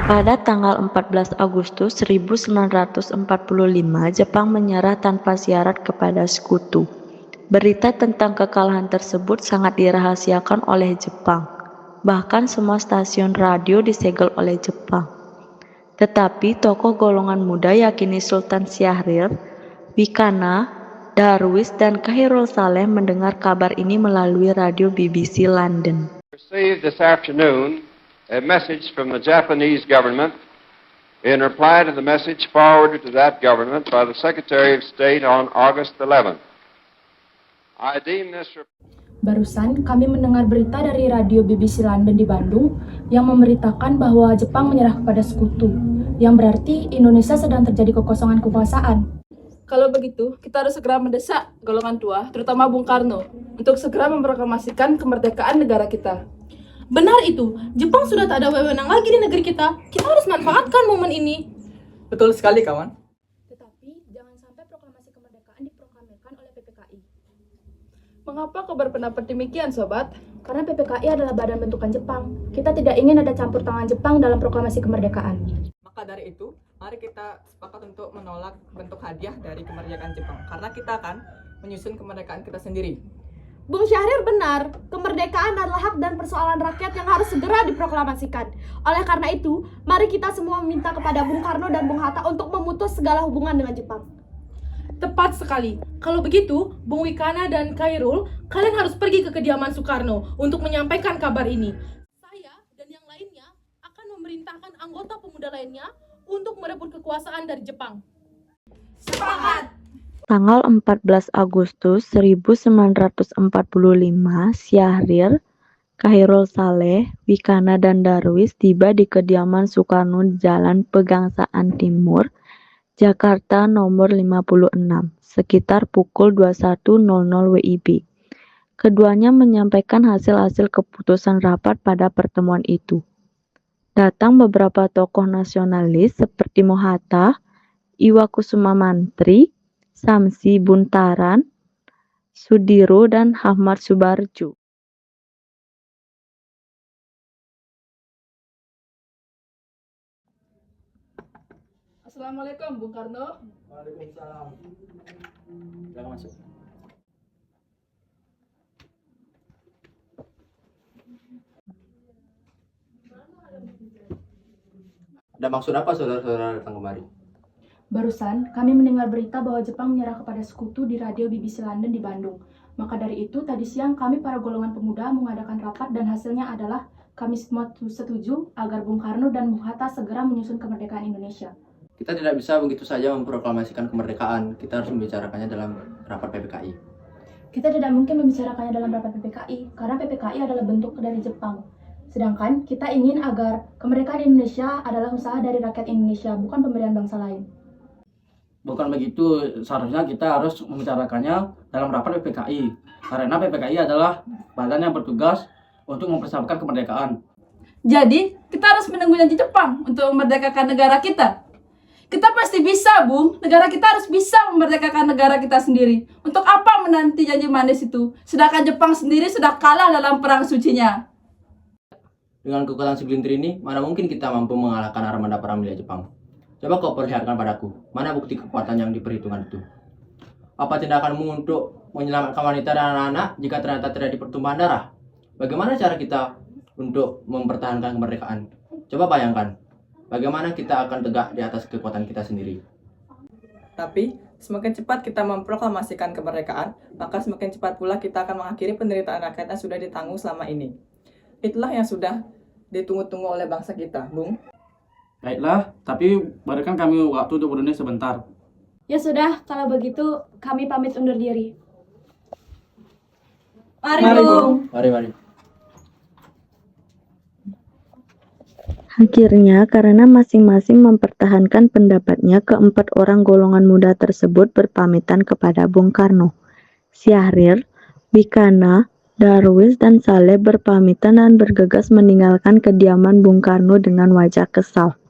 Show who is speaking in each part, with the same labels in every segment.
Speaker 1: Pada tanggal 14 Agustus 1945, Jepang menyerah tanpa syarat kepada Sekutu. Berita tentang kekalahan tersebut sangat dirahasiakan oleh Jepang. Bahkan semua stasiun radio disegel oleh Jepang. Tetapi tokoh golongan muda yakini Sultan Syahrir, Wikana, Darwis, dan Khairul Saleh mendengar kabar ini melalui radio BBC London.
Speaker 2: Received this afternoon a message from the Japanese government in reply to the message forwarded to that government by the Secretary of State on August 11th. I deem this
Speaker 3: Barusan kami mendengar berita dari radio BBC London di Bandung yang memberitakan bahwa Jepang menyerah kepada Sekutu, yang berarti Indonesia sedang terjadi kekosongan kekuasaan.
Speaker 4: Kalau begitu, kita harus segera mendesak golongan tua, terutama Bung Karno, untuk segera memproklamasikan kemerdekaan negara kita.
Speaker 5: Benar itu, Jepang sudah tak ada wewenang lagi di negeri kita. Kita harus manfaatkan momen ini.
Speaker 6: Betul sekali, kawan.
Speaker 3: Tetapi jangan sampai proklamasi kemerdekaan diproklamirkan oleh PPKI.
Speaker 4: Mengapa kau berpendapat demikian, Sobat?
Speaker 3: Karena PPKI adalah badan bentukan Jepang. Kita tidak ingin ada campur tangan Jepang dalam proklamasi kemerdekaan.
Speaker 6: Maka dari itu, mari kita sepakat untuk menolak bentuk hadiah dari kemerdekaan Jepang. Karena kita akan menyusun kemerdekaan kita sendiri.
Speaker 5: Bung Syahrir benar, kemerdekaan adalah hak dan persoalan rakyat yang harus segera diproklamasikan. Oleh karena itu, mari kita semua meminta kepada Bung Karno dan Bung Hatta untuk memutus segala hubungan dengan Jepang.
Speaker 4: Tepat sekali. Kalau begitu, Bung Wikana dan Khairul, kalian harus pergi ke kediaman Soekarno untuk menyampaikan kabar ini. Saya dan yang lainnya akan memerintahkan anggota pemuda lainnya untuk merebut kekuasaan dari Jepang.
Speaker 5: Sepakat!
Speaker 1: Tanggal 14 Agustus 1945, Syahrir, Khairul Saleh, Wikana, dan Darwis tiba di kediaman Soekarno di Jalan Pegangsaan Timur, Jakarta nomor 56, sekitar pukul 21.00 WIB. Keduanya menyampaikan hasil-hasil keputusan rapat pada pertemuan itu. Datang beberapa tokoh nasionalis seperti Mohatta, Iwakusuma Mantri, Samsi Buntaran, Sudiro, dan Ahmad Subarjo.
Speaker 4: Assalamualaikum, Bung Karno.
Speaker 6: Waalaikumsalam. Silakan masuk. Ada maksud apa saudara-saudara datang kemari?
Speaker 3: Barusan kami mendengar berita bahwa Jepang menyerah kepada Sekutu di radio BBC London di Bandung. Maka dari itu, tadi siang kami para golongan pemuda mengadakan rapat dan hasilnya adalah kami semua setuju agar Bung Karno dan Bung Hatta segera menyusun kemerdekaan Indonesia.
Speaker 6: Kita tidak bisa begitu saja memproklamasikan kemerdekaan. Kita harus membicarakannya dalam rapat PPKI.
Speaker 3: Kita tidak mungkin membicarakannya dalam rapat PPKI, karena PPKI adalah bentuk dari Jepang. Sedangkan kita ingin agar kemerdekaan Indonesia adalah usaha dari rakyat Indonesia, bukan pemberian bangsa lain.
Speaker 7: Bukan begitu, seharusnya kita harus membicarakannya dalam rapat PPKI. Karena PPKI adalah badan yang bertugas untuk mempersiapkan kemerdekaan.
Speaker 4: Jadi, kita harus menunggu janji Jepang untuk memerdekakan negara kita. Kita pasti bisa, Bung. Negara kita harus bisa memerdekakan negara kita sendiri. Untuk apa menanti janji manis itu? Sedangkan Jepang sendiri sudah kalah dalam perang sucinya.
Speaker 6: Dengan kekuatan segelintir ini, mana mungkin kita mampu mengalahkan armada perang milik Jepang? Coba kau perlihatkan padaku, mana bukti kekuatan yang diperhitungkan itu? Apa tindakanmu untuk menyelamatkan wanita dan anak-anak jika ternyata terjadi pertumpahan darah? Bagaimana cara kita untuk mempertahankan kemerdekaan? Coba bayangkan, bagaimana kita akan tegak di atas kekuatan kita sendiri.
Speaker 8: Tapi, semakin cepat kita memproklamasikan kemerdekaan, maka semakin cepat pula kita akan mengakhiri penderitaan rakyat yang sudah ditanggung selama ini. Itulah yang sudah ditunggu-tunggu oleh bangsa kita, Bung.
Speaker 7: Baiklah, tapi berikan kami waktu untuk berdiri sebentar.
Speaker 3: Ya sudah, kalau begitu kami pamit undur diri.
Speaker 5: Mari, Bung.
Speaker 6: Mari.
Speaker 1: Akhirnya, karena masing-masing mempertahankan pendapatnya, keempat orang golongan muda tersebut berpamitan kepada Bung Karno. Syahrir, Wikana, Darwis, dan Saleh berpamitan dan bergegas meninggalkan kediaman Bung Karno dengan wajah kesal.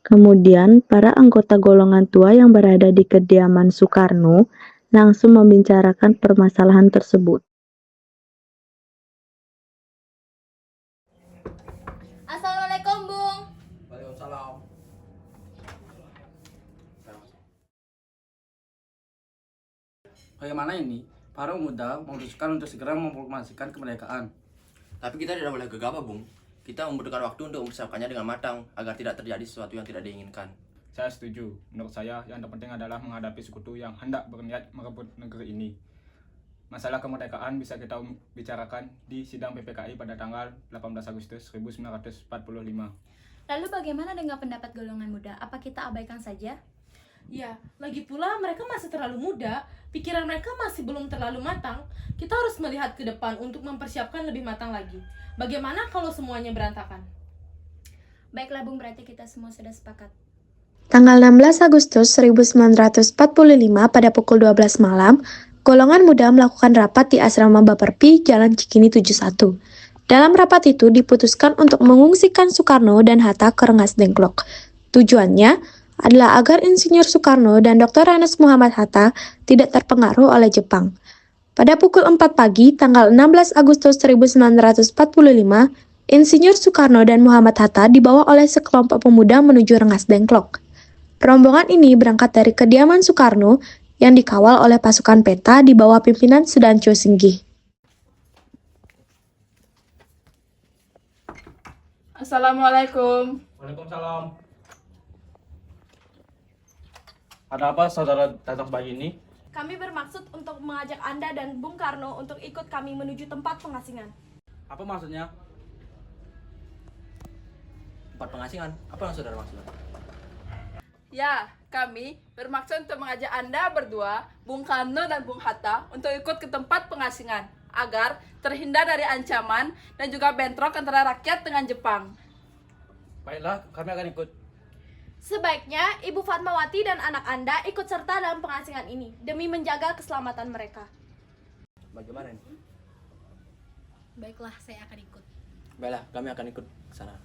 Speaker 1: Kemudian, para anggota golongan tua yang berada di kediaman Soekarno langsung membicarakan permasalahan tersebut.
Speaker 5: Assalamualaikum, Bung.
Speaker 7: Bagaimana ini? Para pemuda memutuskan untuk segera memproklamasikan kemerdekaan.
Speaker 6: Tapi kita tidak boleh gegabah, Bung. Kita membutuhkan waktu untuk mempersiapkannya dengan matang agar tidak terjadi sesuatu yang tidak diinginkan.
Speaker 9: Saya setuju. Menurut saya, yang terpenting adalah menghadapi sekutu yang hendak berniat merebut negeri ini. Masalah kemerdekaan bisa kita bicarakan di sidang PPKI pada tanggal 18 Agustus 1945.
Speaker 10: Lalu bagaimana dengan pendapat golongan muda? Apa kita abaikan saja?
Speaker 5: Ya, lagi pula mereka masih terlalu muda, pikiran mereka masih belum terlalu matang. Kita harus melihat ke depan untuk mempersiapkan lebih matang lagi. Bagaimana kalau semuanya berantakan?
Speaker 10: Baiklah Bung, berarti kita semua sudah sepakat.
Speaker 11: Tanggal 16 Agustus 1945 pada pukul 12 malam, golongan muda melakukan rapat di asrama Baperpi, Jalan Cikini 71. Dalam rapat itu diputuskan untuk mengungsikan Soekarno dan Hatta ke Rengas Dengklok. Tujuannya adalah agar Insinyur Soekarno dan Dr. Ernest Muhammad Hatta tidak terpengaruh oleh Jepang. Pada pukul 4 pagi, tanggal 16 Agustus 1945, Insinyur Soekarno dan Muhammad Hatta dibawa oleh sekelompok pemuda menuju Rengas Dengklok. Rombongan ini berangkat dari kediaman Soekarno yang dikawal oleh pasukan peta di bawah pimpinan Sudancho Singgih.
Speaker 4: Assalamualaikum.
Speaker 7: Waalaikumsalam. Ada apa saudara datang pagi ini?
Speaker 5: Kami bermaksud untuk mengajak Anda dan Bung Karno untuk ikut kami menuju tempat pengasingan.
Speaker 7: Apa maksudnya?
Speaker 6: Tempat pengasingan? Apa yang saudara maksud?
Speaker 4: Ya, kami bermaksud untuk mengajak Anda berdua, Bung Karno dan Bung Hatta, untuk ikut ke tempat pengasingan, agar terhindar dari ancaman dan juga bentrok antara rakyat dengan Jepang.
Speaker 7: Baiklah, kami akan ikut.
Speaker 5: Sebaiknya Ibu Fatmawati dan anak Anda ikut serta dalam pengasingan ini, demi menjaga keselamatan mereka.
Speaker 6: Bagaimana ini?
Speaker 10: Baiklah, saya akan ikut.
Speaker 6: Baiklah, kami akan ikut ke sana.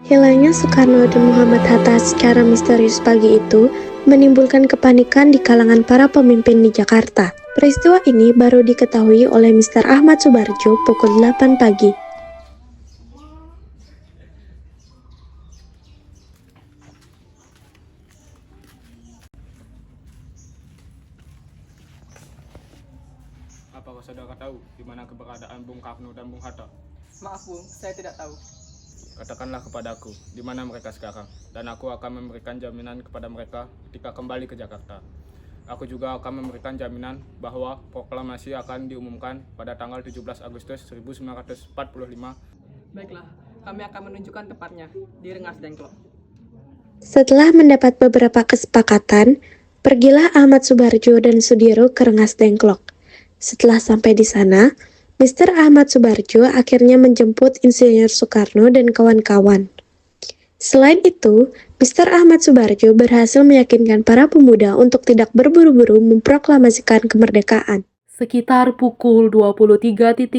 Speaker 11: Hilangnya Soekarno dan Muhammad Hatta secara misterius pagi itu menimbulkan kepanikan di kalangan para pemimpin di Jakarta. Peristiwa ini baru diketahui oleh Mr. Ahmad Subarjo pukul 8 pagi.
Speaker 9: Apakah saudara tahu di mana keberadaan Bung Karno dan Bung Hatta?
Speaker 8: Maaf Bung, saya tidak tahu.
Speaker 9: Katakanlah kepadaku di mana mereka sekarang, dan aku akan memberikan jaminan kepada mereka ketika kembali ke Jakarta. Aku juga akan memberikan jaminan bahwa proklamasi akan diumumkan pada tanggal 17 Agustus 1945.
Speaker 8: Baiklah, kami akan menunjukkan tepatnya di Rengas Dengklok.
Speaker 11: Setelah mendapat beberapa kesepakatan, pergilah Ahmad Subarjo dan Sudiro ke Rengas Dengklok. Setelah sampai di sana, Mr. Ahmad Subarjo akhirnya menjemput Insinyur Soekarno dan kawan-kawan. Selain itu, Mr. Ahmad Subarjo berhasil meyakinkan para pemuda untuk tidak berburu-buru memproklamasikan kemerdekaan.
Speaker 12: Sekitar pukul 23.00,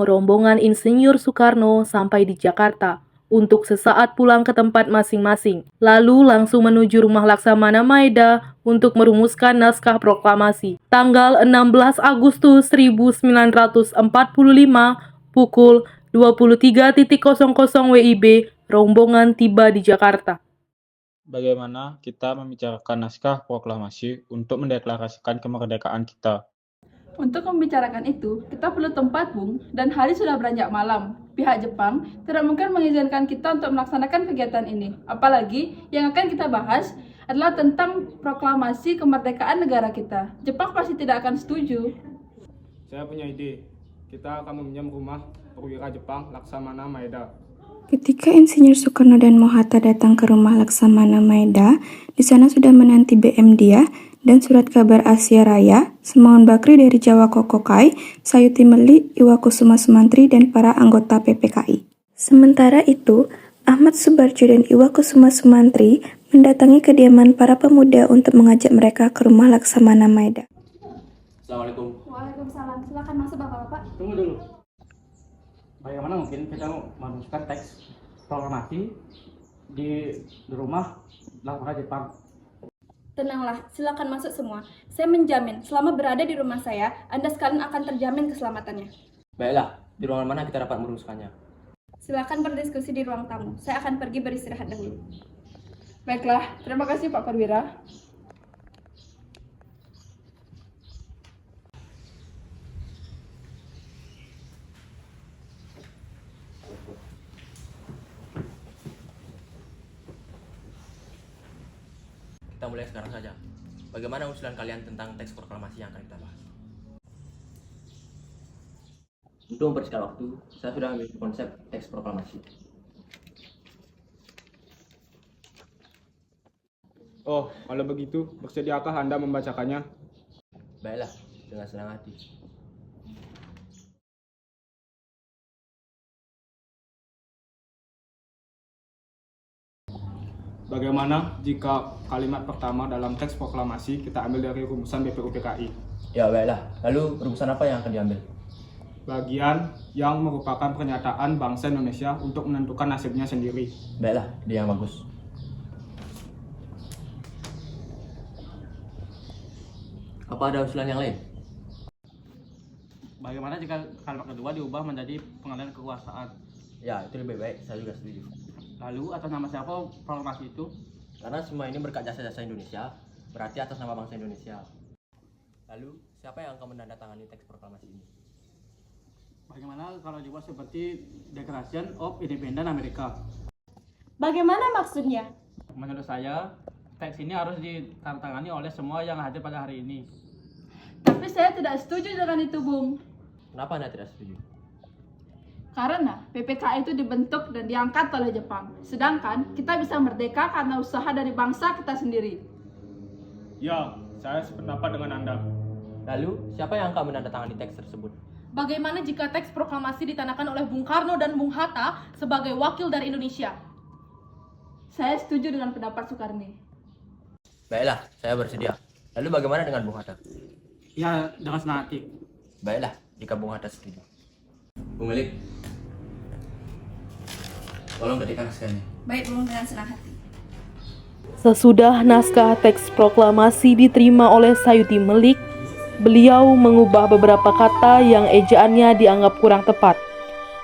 Speaker 12: rombongan Insinyur Soekarno sampai di Jakarta untuk sesaat pulang ke tempat masing-masing, lalu langsung menuju rumah Laksamana Maeda untuk merumuskan naskah proklamasi. Tanggal 16 Agustus 1945, pukul 23.00 WIB, rombongan tiba di Jakarta.
Speaker 9: Bagaimana kita membicarakan naskah proklamasi untuk mendeklarasikan kemerdekaan kita?
Speaker 4: Untuk membicarakan itu, kita perlu tempat, Bung, dan hari sudah beranjak malam. Pihak Jepang tidak mungkin mengizinkan kita untuk melaksanakan kegiatan ini. Apalagi yang akan kita bahas adalah tentang proklamasi kemerdekaan negara kita. Jepang pasti tidak akan setuju.
Speaker 9: Saya punya ide. Kita akan meminjam rumah perwira Jepang Laksamana Maeda.
Speaker 3: Ketika Insinyur Soekarno dan Hatta datang ke rumah Laksamana Maeda, di sana sudah menanti BM dia dan surat kabar Asia Raya, Semaun Bakri dari Jawa Kokokai, Sayuti Meli, Iwakusuma Sumantri, dan para anggota PPKI. Sementara itu, Ahmad Subarjo dan Iwakusuma Sumantri mendatangi kediaman para pemuda untuk mengajak mereka ke rumah Laksamana Maeda.
Speaker 6: Assalamualaikum.
Speaker 5: Waalaikumsalam. Silakan masuk Bapak-bapak.
Speaker 7: Tunggu dulu. Bagaimana mungkin kita merumuskan teks proklamasi di rumah Laksamana Jepang?
Speaker 5: Tenanglah, silakan masuk semua. Saya menjamin, selama berada di rumah saya, Anda sekalian akan terjamin keselamatannya.
Speaker 6: Baiklah, di ruangan mana kita dapat merumuskannya?
Speaker 5: Silakan berdiskusi di ruang tamu. Saya akan pergi beristirahat dahulu.
Speaker 4: Baiklah, terima kasih Pak Perwira.
Speaker 6: kita mulai sekarang saja. Bagaimana usulan kalian tentang teks proklamasi yang akan kita bahas? Untuk mempersingkat waktu, saya sudah ambil konsep teks proklamasi.
Speaker 9: Oh, kalau begitu, bersediakah Anda membacakannya?
Speaker 6: Baiklah, dengan senang hati.
Speaker 9: Bagaimana jika kalimat pertama dalam teks proklamasi kita ambil dari rumusan BPUPKI?
Speaker 6: Ya, baiklah. Lalu rumusan apa yang akan diambil?
Speaker 9: Bagian yang merupakan pernyataan bangsa Indonesia untuk menentukan nasibnya sendiri.
Speaker 6: Baiklah, dia yang bagus. Apa ada usulan yang lain?
Speaker 7: Bagaimana jika kalimat kedua diubah menjadi pengalihan kekuasaan?
Speaker 6: Ya, itu lebih baik. Saya juga setuju.
Speaker 7: Lalu atas nama siapa proklamasi itu?
Speaker 6: Karena semua ini berkat jasa-jasa Indonesia, berarti atas nama bangsa Indonesia. Lalu, siapa yang akan menandatangani teks proklamasi ini?
Speaker 7: Bagaimana kalau dibuat seperti Declaration of Independence Amerika?
Speaker 5: Bagaimana maksudnya?
Speaker 7: Menurut saya, teks ini harus ditandatangani oleh semua yang hadir pada hari ini.
Speaker 4: Tapi saya tidak setuju dengan itu, Bung.
Speaker 6: Kenapa Anda tidak setuju?
Speaker 4: Karena PPKI itu dibentuk dan diangkat oleh Jepang. Sedangkan kita bisa merdeka karena usaha dari bangsa kita sendiri.
Speaker 9: Ya, saya sependapat dengan Anda.
Speaker 6: Lalu, siapa yang akan menandatangani teks tersebut?
Speaker 12: Bagaimana jika teks proklamasi ditandakan oleh Bung Karno dan Bung Hatta sebagai wakil dari Indonesia?
Speaker 4: Saya setuju dengan pendapat Soekarni.
Speaker 6: Baiklah, saya bersedia. Lalu bagaimana dengan Bung Hatta?
Speaker 7: Ya, dengan senang hati.
Speaker 6: Baiklah, jika Bung Hatta setuju. Bung Melik, tolong ketikkan naskahnya.
Speaker 10: Baik, Bung, dengan senang hati.
Speaker 12: Sesudah naskah teks proklamasi diterima oleh Sayuti Melik, beliau mengubah beberapa kata yang ejaannya dianggap kurang tepat.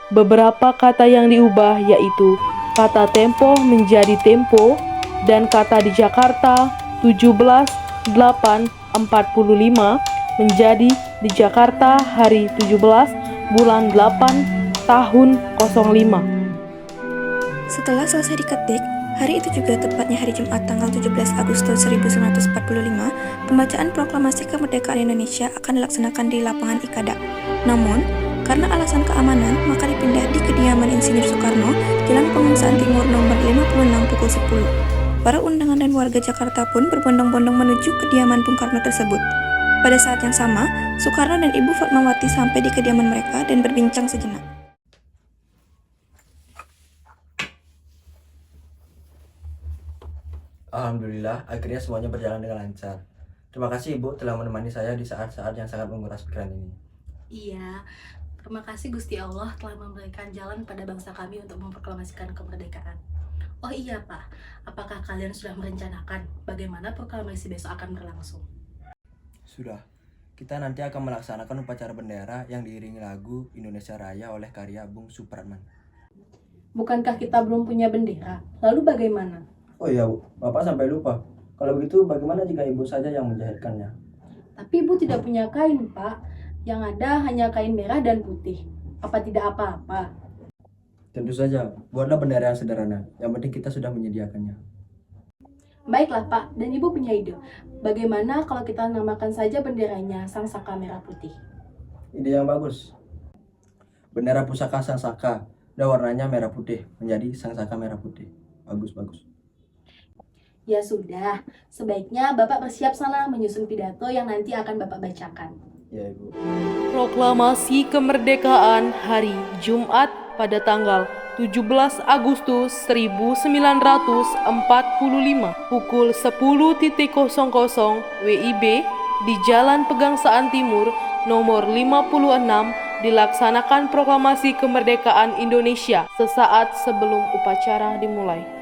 Speaker 12: Beberapa kata yang diubah yaitu kata tempo menjadi tempo dan kata di Jakarta 17/8/45 menjadi di Jakarta hari 17 bulan 8 tahun 05.
Speaker 11: Setelah selesai diketik, hari itu juga tepatnya hari Jumat tanggal 17 Agustus 1945, pembacaan proklamasi kemerdekaan Indonesia akan dilaksanakan di lapangan Ikada. Namun, karena alasan keamanan, maka dipindah di kediaman Insinyur Soekarno, Jalan Pengusahaan Timur nomor 56 pukul 10. Para undangan dan warga Jakarta pun berbondong-bondong menuju kediaman Bung Karno tersebut. Pada saat yang sama, Soekarno dan Ibu Fatmawati sampai di kediaman mereka dan berbincang sejenak.
Speaker 6: Alhamdulillah, akhirnya semuanya berjalan dengan lancar. Terima kasih Ibu telah menemani saya di saat-saat yang sangat menguras pikiran ini.
Speaker 13: Iya, terima kasih Gusti Allah telah memberikan jalan pada bangsa kami untuk memproklamasikan kemerdekaan. Oh iya Pak, apakah kalian sudah merencanakan bagaimana proklamasi besok akan berlangsung?
Speaker 6: Sudah, kita nanti akan melaksanakan upacara bendera yang diiringi lagu Indonesia Raya oleh karya Bung Supratman.
Speaker 13: Bukankah kita belum punya bendera? Lalu bagaimana?
Speaker 6: Oh iya Bu, Bapak sampai lupa. Kalau begitu bagaimana jika Ibu saja yang menjahitkannya?
Speaker 13: Tapi Ibu tidak punya kain Pak, yang ada hanya kain merah dan putih. Apa tidak apa-apa?
Speaker 6: Tentu saja, buatlah bendera yang sederhana. Yang penting kita sudah menyediakannya.
Speaker 13: Baiklah Pak, dan Ibu punya ide. Bagaimana kalau kita namakan saja benderanya Sang Saka Merah Putih?
Speaker 6: Ide yang bagus. Bendera pusaka Sang Saka, dan warnanya merah putih, menjadi Sang Saka Merah Putih. Bagus, bagus.
Speaker 13: Ya sudah, sebaiknya Bapak bersiap sana menyusun pidato yang nanti akan Bapak bacakan.
Speaker 6: Ya Ibu.
Speaker 12: Proklamasi kemerdekaan hari Jumat pada tanggal 17 Agustus 1945 pukul 10.00 WIB di Jalan Pegangsaan Timur nomor 56 dilaksanakan proklamasi kemerdekaan Indonesia sesaat sebelum upacara dimulai.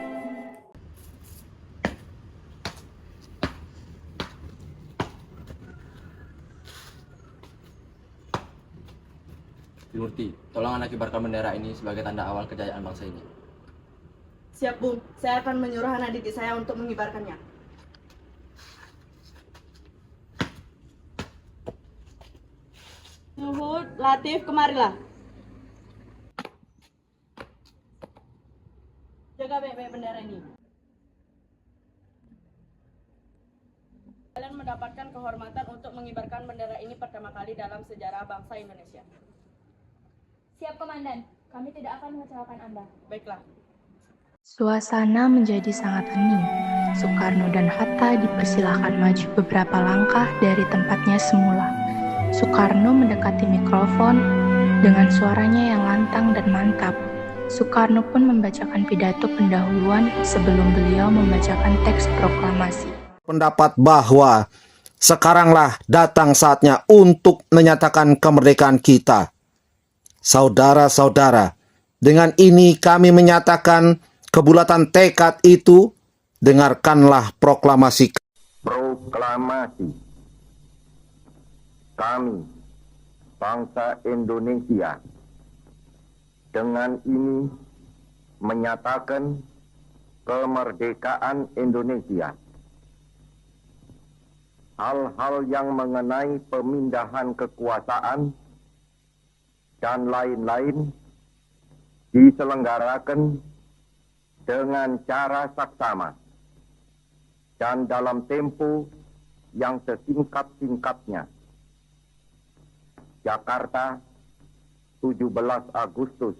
Speaker 6: Murti, tolong Anda kibarkan bendera ini sebagai tanda awal kejayaan bangsa ini.
Speaker 14: Siap, Bung. Saya akan menyuruh anak didik saya untuk mengibarkannya. Nuhud, Latif, kemarilah. Jaga baik-baik bendera ini. kalian mendapatkan kehormatan untuk mengibarkan bendera ini pertama kali dalam sejarah bangsa Indonesia.
Speaker 3: Siap, Komandan. Kami tidak akan mengecewakan Anda.
Speaker 14: Baiklah.
Speaker 11: Suasana menjadi sangat hening. Soekarno dan Hatta dipersilahkan maju beberapa langkah dari tempatnya semula. Soekarno mendekati mikrofon dengan suaranya yang lantang dan mantap. Soekarno pun membacakan pidato pendahuluan sebelum beliau membacakan teks proklamasi.
Speaker 15: Pendapat bahwa sekaranglah datang saatnya untuk menyatakan kemerdekaan kita. Saudara-saudara, dengan ini kami menyatakan kebulatan tekad itu, dengarkanlah proklamasi.
Speaker 16: Proklamasi. Kami, bangsa Indonesia, dengan ini menyatakan kemerdekaan Indonesia. Hal-hal yang mengenai pemindahan kekuasaan dan lain-lain diselenggarakan dengan cara saksama dan dalam tempo yang sesingkat-singkatnya. Jakarta, 17 Agustus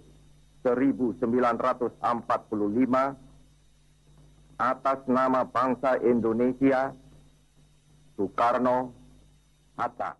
Speaker 16: 1945, atas nama bangsa Indonesia, Soekarno, Hatta.